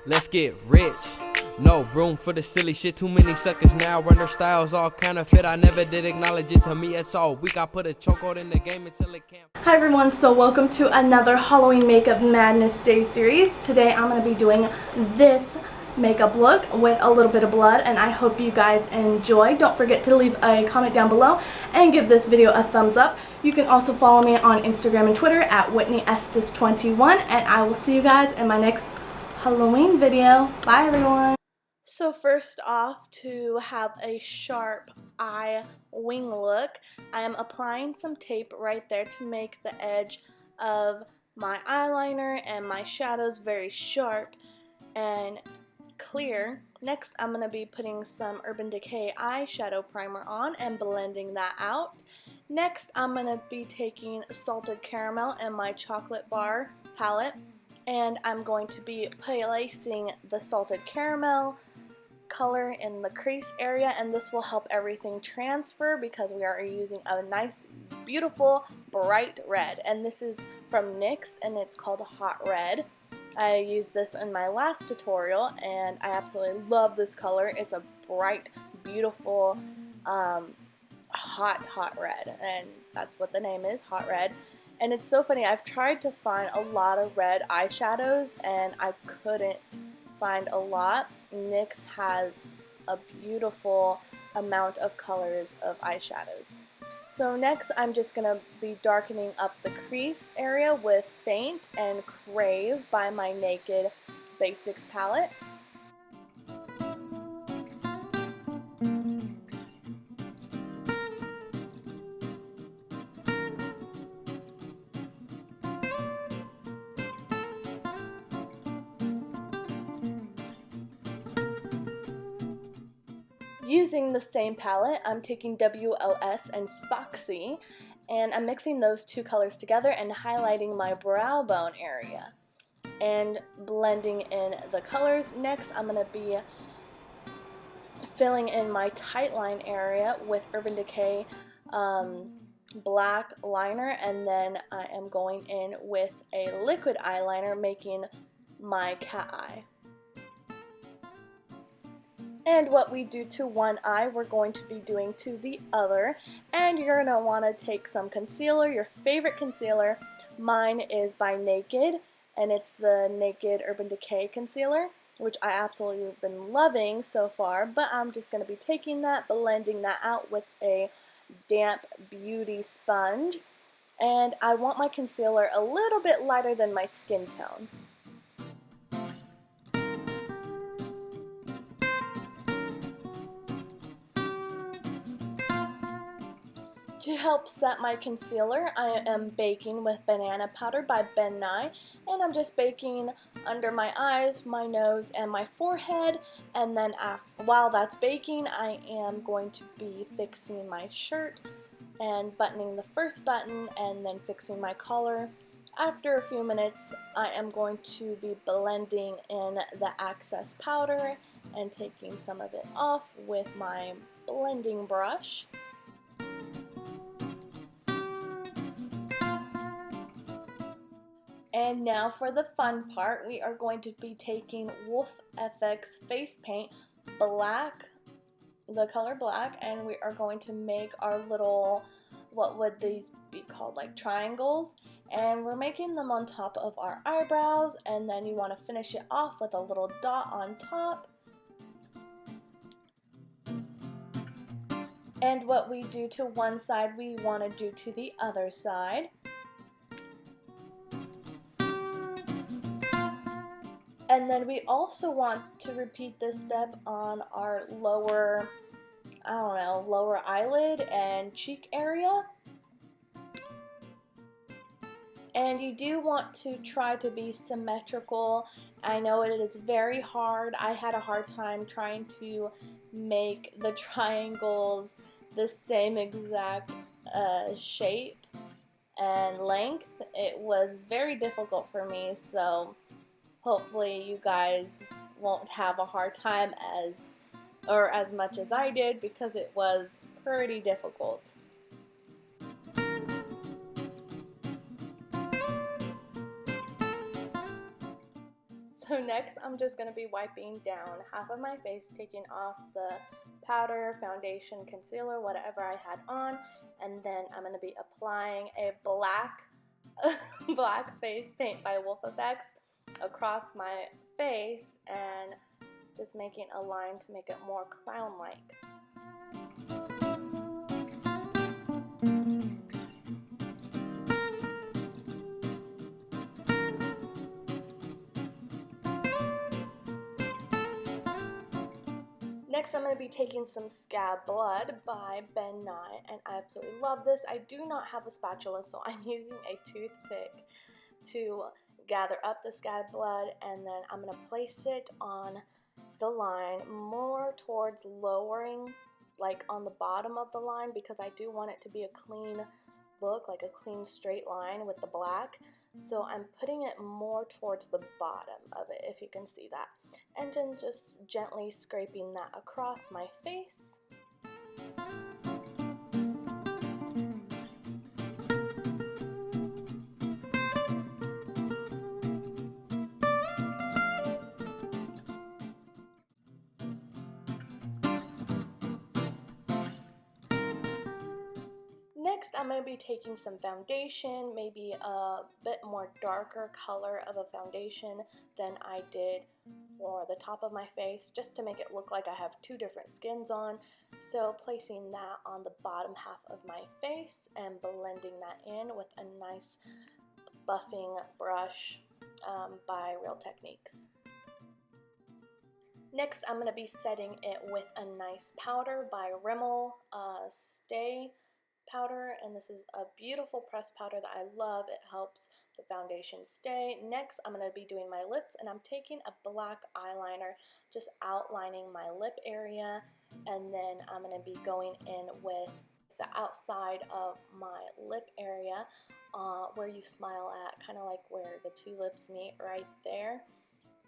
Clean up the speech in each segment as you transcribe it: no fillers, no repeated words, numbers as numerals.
Let's get rich. No room for the silly shit. Too many suckers now run their styles all counterfeit. I never did acknowledge it. To me it's all weak. I put a chokehold in the game until it can't. Hi everyone, so welcome to another Halloween Makeup Madness Day series. Today I'm going to be doing this makeup look with a little bit of blood, and I hope you guys enjoy. Don't forget to leave a comment down below and give this video a thumbs up. You can also follow me on Instagram and Twitter at WhitneyEstes21, and I will see you guys in my next Halloween video. Bye everyone! So first off, to have a sharp eye wing look, I am applying some tape right there to make the edge of my eyeliner and my shadows very sharp and clear. Next, I'm going to be putting some Urban Decay eyeshadow primer on and blending that out. Next, I'm going to be taking Salted Caramel and my Chocolate Bar palette, and I'm going to be placing the Salted Caramel color in the crease area, and this will help everything transfer because we are using a nice, beautiful, bright red, and this is from NYX and it's called Hot Red. I used this in my last tutorial and I absolutely love this color. It's a bright, beautiful, hot red, and that's what the name is, Hot Red. And it's so funny, I've tried to find a lot of red eyeshadows and I couldn't find a lot. NYX has a beautiful amount of colors of eyeshadows. So next I'm just going to be darkening up the crease area with Faint and Crave by my Naked Basics palette. Using the same palette, I'm taking WLS and Foxy, and I'm mixing those two colors together and highlighting my brow bone area and blending in the colors. Next, I'm going to be filling in my tight line area with Urban Decay black liner, and then I am going in with a liquid eyeliner making my cat eye. And what we do to one eye, we're going to be doing to the other. And you're going to want to take some concealer, your favorite concealer. Mine is by Naked, and it's the Naked Urban Decay concealer, which I absolutely have been loving so far. But I'm just going to be taking that, blending that out with a damp beauty sponge. And I want my concealer a little bit lighter than my skin tone. To help set my concealer, I am baking with Banana Powder by Ben Nye, and I'm just baking under my eyes, my nose, and my forehead, and then while that's baking, I am going to be fixing my shirt and buttoning the first button and then fixing my collar. After a few minutes, I am going to be blending in the excess powder and taking some of it off with my blending brush. And now for the fun part, we are going to be taking Wolf FX face paint, black, the color black, and we are going to make our little, what would these be called, like triangles, and we're making them on top of our eyebrows, and then you want to finish it off with a little dot on top. And what we do to one side, we want to do to the other side. And then we also want to repeat this step on our lower, lower eyelid and cheek area. And you do want to try to be symmetrical. I know it is very hard. I had a hard time trying to make the triangles the same exact shape and length. It was very difficult for me, so hopefully you guys won't have a hard time as much as I did, because it was pretty difficult. So next I'm just going to be wiping down half of my face, taking off the powder, foundation, concealer, whatever I had on, and then I'm going to be applying a black face paint by Wolf Effects across my face and just making a line to make it more clown-like. Next, I'm going to be taking some Scab Blood by Ben Nye, and I absolutely love this. I do not have a spatula, so I'm using a toothpick to gather up the Scab Blood, and then I'm going to place it on the line more towards lowering, like on the bottom of the line, because I do want it to be a clean look, like a clean straight line with the black. So I'm putting it more towards the bottom of it, if you can see that, and then just gently scraping that across my face. Next, I'm going to be taking some foundation, maybe a bit more darker color of a foundation than I did for the top of my face, just to make it look like I have two different skins on. So placing that on the bottom half of my face and blending that in with a nice buffing brush by Real Techniques. Next, I'm going to be setting it with a nice powder by Rimmel Stay powder, and this is a beautiful pressed powder that I love. It helps the foundation stay. Next, I'm going to be doing my lips, and I'm taking a black eyeliner, just outlining my lip area, and then I'm going to be going in with the outside of my lip area where you smile at, kind of like where the two lips meet right there.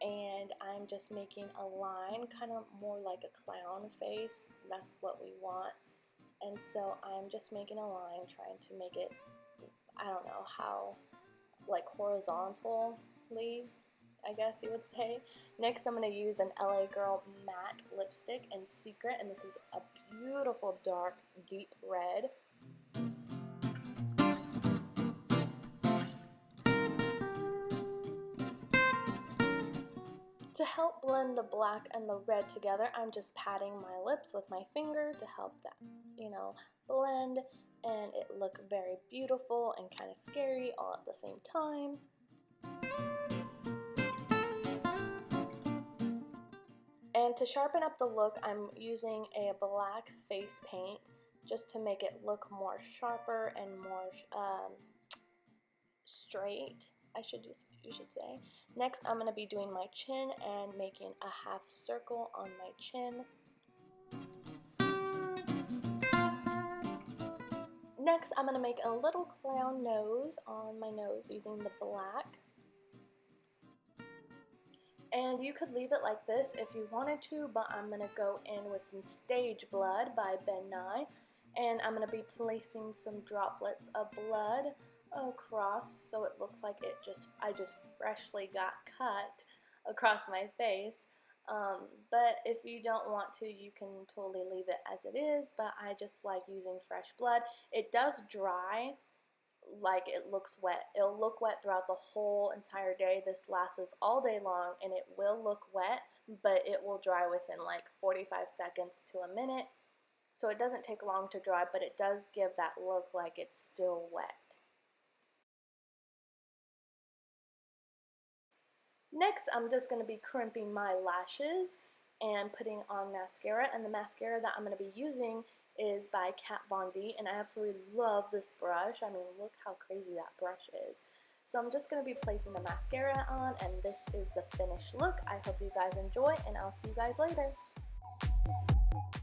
And I'm just making a line, kind of more like a clown face. That's what we want. And so I'm just making a line, trying to make it, I don't know how, like horizontally, I guess you would say. Next, I'm going to use an LA Girl matte lipstick in Secret, and this is a beautiful dark, deep red. To help blend the black and the red together, I'm just patting my lips with my finger to help that, blend and it look very beautiful and kind of scary all at the same time. And to sharpen up the look, I'm using a black face paint just to make it look more sharper and more straight, you should say. Next, I'm going to be doing my chin and making a half circle on my chin. Next, I'm going to make a little clown nose on my nose using the black. And you could leave it like this if you wanted to, but I'm going to go in with some Stage Blood by Ben Nye, and I'm going to be placing some droplets of blood across so it looks like I just freshly got cut across my face. But if you don't want to, you can totally leave it as it is, but I just like using fresh blood. It does dry, like it looks wet. It'll look wet throughout the whole entire day. This lasts all day long and it will look wet, but it will dry within like 45 seconds to a minute. So it doesn't take long to dry, but it does give that look like it's still wet. Next, I'm just going to be crimping my lashes and putting on mascara, and the mascara that I'm going to be using is by Kat Von D, and I absolutely love this brush. I mean, look how crazy that brush is. So I'm just going to be placing the mascara on, and this is the finished look. I hope you guys enjoy, and I'll see you guys later.